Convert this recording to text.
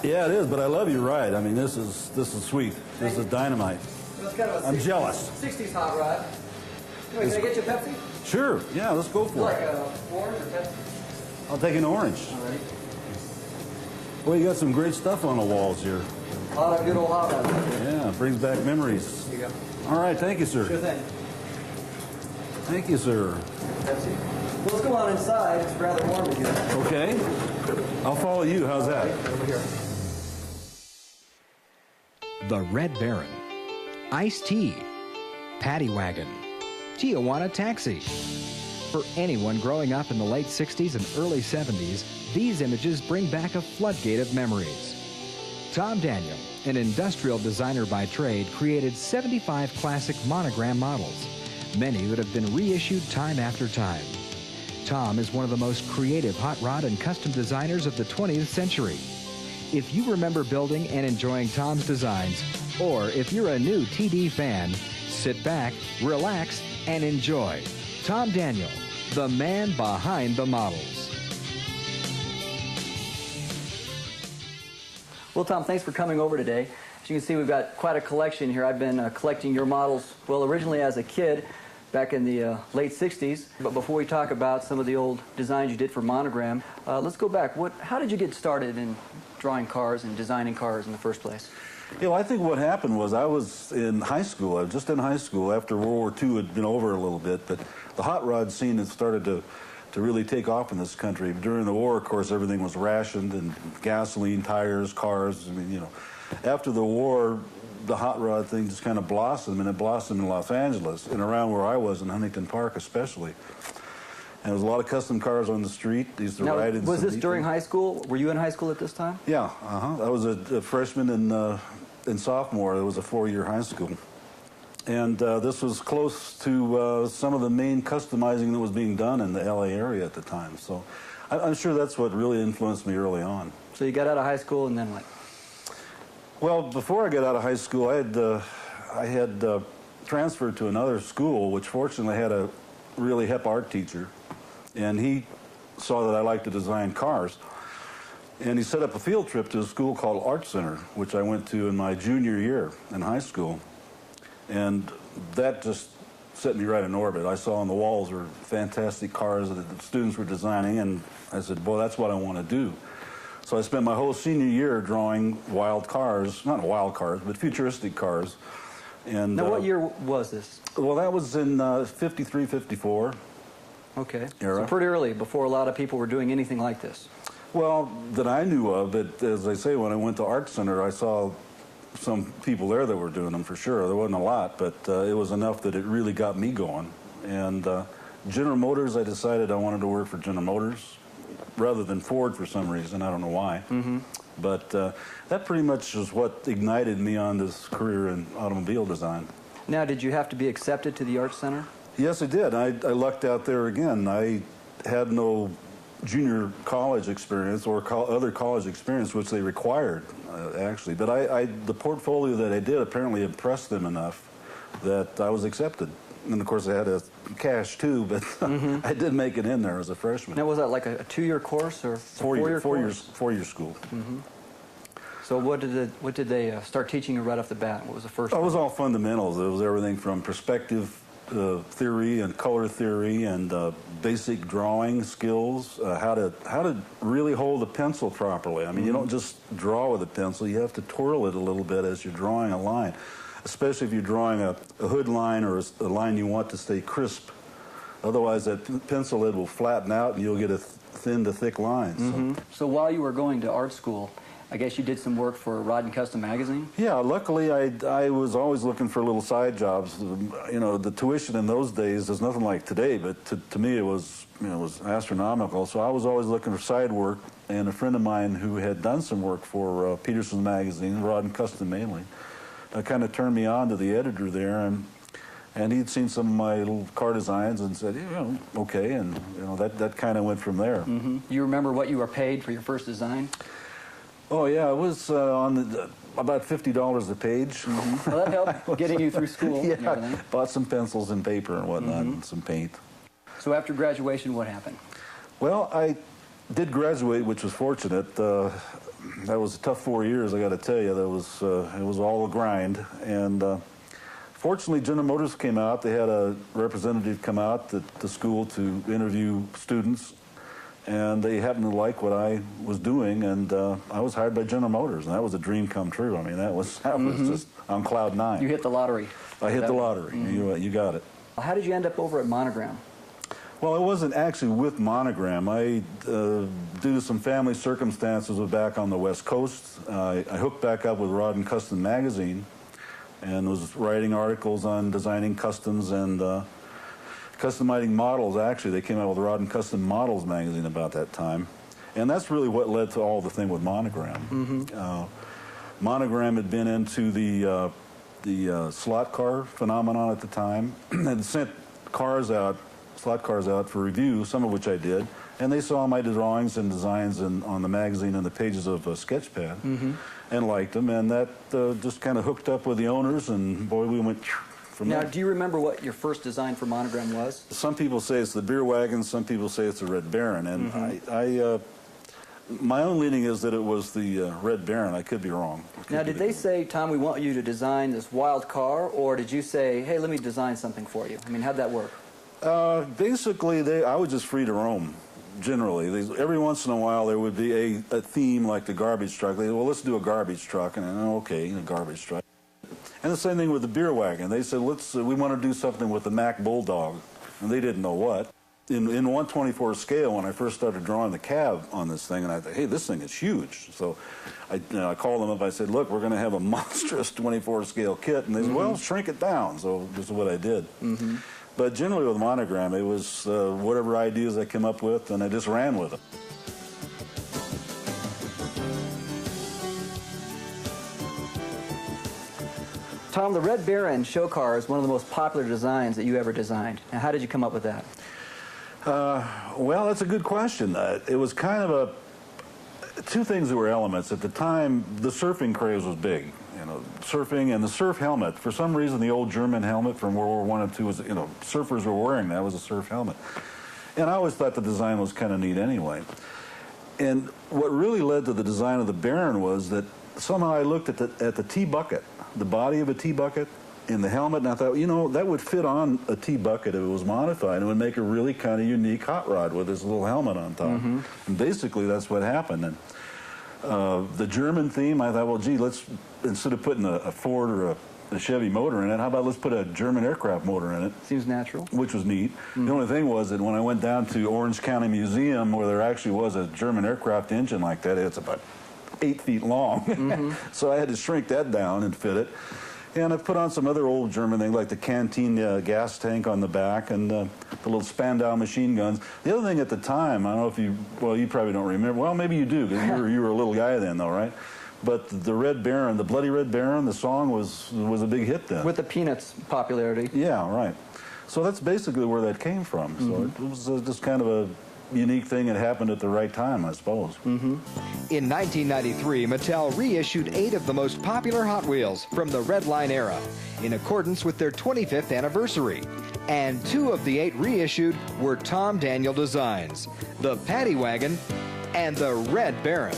Yeah, it is, but I love your ride. I mean, this is sweet. This is dynamite. It's kind of a I'm jealous. 60s hot rod. Anyway, can I get you a Pepsi? Sure. Yeah, let's go for Like it. a orange or Pepsi? I'll take an orange. Alrighty. Well, you got some great stuff on the walls here. A lot of good old hot rods. Yeah, brings back memories. Here you go. All right, thank you, sir. Sure thing. Thank you, sir. Pepsi. Well, let's go on inside. It's rather warm in here. Okay. I'll follow you. How's that? Over here. The Red Baron, Iced Tea, Paddy Wagon, Tijuana Taxi. For anyone growing up in the late 60s and early 70s, these images bring back a floodgate of memories. Tom Daniel, an industrial designer by trade, created 75 classic monogram models, many that have been reissued time after time. Tom is one of the most creative hot rod and custom designers of the 20th century. If you remember building and enjoying Tom's designs, or if you're a new TD fan, sit back, relax, and enjoy. Tom Daniel, the man behind the models. Well, Tom, thanks for coming over today. As you can see, we've got quite a collection here. I've been collecting your models, well, originally as a kid, back in the late 60s. But before we talk about some of the old designs you did for Monogram, let's go back. How did you get started in drawing cars and designing cars in the first place? Yeah, well, I think what happened was I was in high school. I was just in high school after World War II had been over a little bit, but the hot rod scene had started to really take off in this country. During the war, of course, everything was rationed, and gasoline, tires, cars. I mean, you know, after the war, the hot rod thing just kind of blossomed, and it blossomed in Los Angeles and around where I was in Huntington Park especially. And there was a lot of custom cars on the street. These Now, was this during high school? Were you in high school at this time? Yeah, I was a freshman and sophomore. It was a 4-year high school. And this was close to some of the main customizing that was being done in the LA area at the time. So I'm sure that's what really influenced me early on. So you got out of high school and then what? Well, before I got out of high school, I had transferred to another school, which fortunately had a really hip art teacher. And he saw that I liked to design cars. And he set up a field trip to a school called Art Center, which I went to in my junior year in high school. And that just set me right in orbit. I saw on the walls were fantastic cars that the students were designing, and I said, boy, that's what I want to do. So I spent my whole senior year drawing wild cars, not wild cars, but futuristic cars. And now, what year was this? Well, that was in 53, 54. Okay, era. So pretty early, before a lot of people were doing anything like this. Well, that I knew of, but as I say, when I went to Art Center, I saw some people there that were doing them for sure. There wasn't a lot, but it was enough that it really got me going. And General Motors, I decided I wanted to work for General Motors rather than Ford for some reason. I don't know why. Mm-hmm. But that pretty much is what ignited me on this career in automobile design. Now, did you have to be accepted to the Art Center? Yes, I did. I lucked out there again. I had no junior college experience or other college experience, which they required, actually. But the portfolio that I did apparently impressed them enough that I was accepted. And, of course, I had cash, too, but I did make it in there as a freshman. Now, was that like a 2-year course or a 4-year course? 4-year school. Mm-hmm. So what did they start teaching you right off the bat? What was the first? It was all fundamentals. It was everything from perspective theory and color theory and basic drawing skills, how to really hold a pencil properly. I mean, you don't just draw with a pencil. You have to twirl it a little bit as you're drawing a line, especially if you're drawing a hood line or a line you want to stay crisp. Otherwise, that pencil lid will flatten out and you'll get a thin to thick line. Mm-hmm. So while you were going to art school, I guess you did some work for Rod and Custom magazine? Yeah, luckily I was always looking for little side jobs. You know, the tuition in those days is nothing like today, but to me it was astronomical. So I was always looking for side work, and a friend of mine who had done some work for Peterson's magazine, Rod and Custom mainly, kind of turned me on to the editor there, and he'd seen some of my little car designs and said, okay, and that kind of went from there. Mm-hmm. You remember what you were paid for your first design? Oh, yeah, it was on about $50 a page. Mm-hmm. Well, that helped getting you through school. Yeah, and everything. Bought some pencils and paper and whatnot, and some paint. So after graduation, what happened? Well, I did graduate, which was fortunate. that was a tough 4 years, I got to tell you. That was it was all a grind. And fortunately, General Motors came out. They had a representative come out at the school to interview students, and they happened to like what I was doing, and I was hired by General Motors, and that was a dream come true. I mean, that was just on cloud nine. You hit the lottery. I hit the lottery. You got it. How did you end up over at Monogram? Well, it wasn't actually with Monogram. I, due to some family circumstances, was back on the West Coast. I hooked back up with Rod and Custom magazine and was writing articles on designing customs and customizing models. Actually, they came out with Rod and Custom Models magazine about that time. And that's really what led to all the thing with Monogram. Monogram had been into the slot car phenomenon at the time and sent slot cars out for review, some of which I did, and they saw my drawings and designs on the magazine and the pages of Sketchpad and liked them, and that just kind of hooked up with the owners, and boy, we went from there. Now, do you remember what your first design for Monogram was? Some people say it's the beer wagon, some people say it's the Red Baron, and my own leaning is that it was the Red Baron. I could be wrong. Now, did they say, Tom, we want you to design this wild car, or did you say, hey, let me design something for you? I mean, how'd that work? Basically, I was just free to roam, generally. Every once in a while, there would be a theme like the garbage truck. They said, well, let's do a garbage truck, and okay, a garbage truck. And the same thing with the beer wagon. They said, we want to do something with the Mack Bulldog, and they didn't know what. In 1/24 scale, when I first started drawing the cab on this thing, and I thought, hey, this thing is huge. So I called them up. I said, look, we're going to have a monstrous 24 scale kit. And they said, well, shrink it down. So this is what I did. But generally with Monogram, it was whatever ideas I came up with, and I just ran with them. Tom, the Red Baron show car is one of the most popular designs that you ever designed. Now, how did you come up with that? Well, that's a good question. It was kind of two things that were elements. At the time, the surfing craze was big. You know, surfing and the surf helmet. For some reason, the old German helmet from World War I and II was, you know, surfers were wearing that. It was a surf helmet. And I always thought the design was kind of neat anyway. And what really led to the design of the Baron was that somehow I looked at the T-bucket, the body of a T-bucket, in the helmet, and I thought, you know, that would fit on a T-bucket if it was modified. It would make a really kind of unique hot rod with this little helmet on top. And basically, that's what happened. And the German theme, I thought, well, gee, let's, instead of putting a Ford or a Chevy motor in it, how about let's put a German aircraft motor in it? Seems natural. Which was neat. The only thing was that when I went down to Orange County Museum, where there actually was a German aircraft engine like that, it's about 8 feet long. So I had to shrink that down and fit it. And I put on some other old German things like the canteen gas tank on the back and the little Spandau machine guns. The other thing at the time, I don't know if you, well, you probably don't remember. Well, maybe you do, because you were a little guy then, though, right? But the Red Baron, the Bloody Red Baron, the song was a big hit then. With the Peanuts popularity. Yeah, right. So that's basically where that came from. So it was just kind of a unique thing that happened at the right time, I suppose. In 1993, Mattel reissued 8 of the most popular Hot Wheels from the Red Line era in accordance with their 25th anniversary. And 2 of the 8 reissued were Tom Daniel designs, the Paddy Wagon and the Red Baron.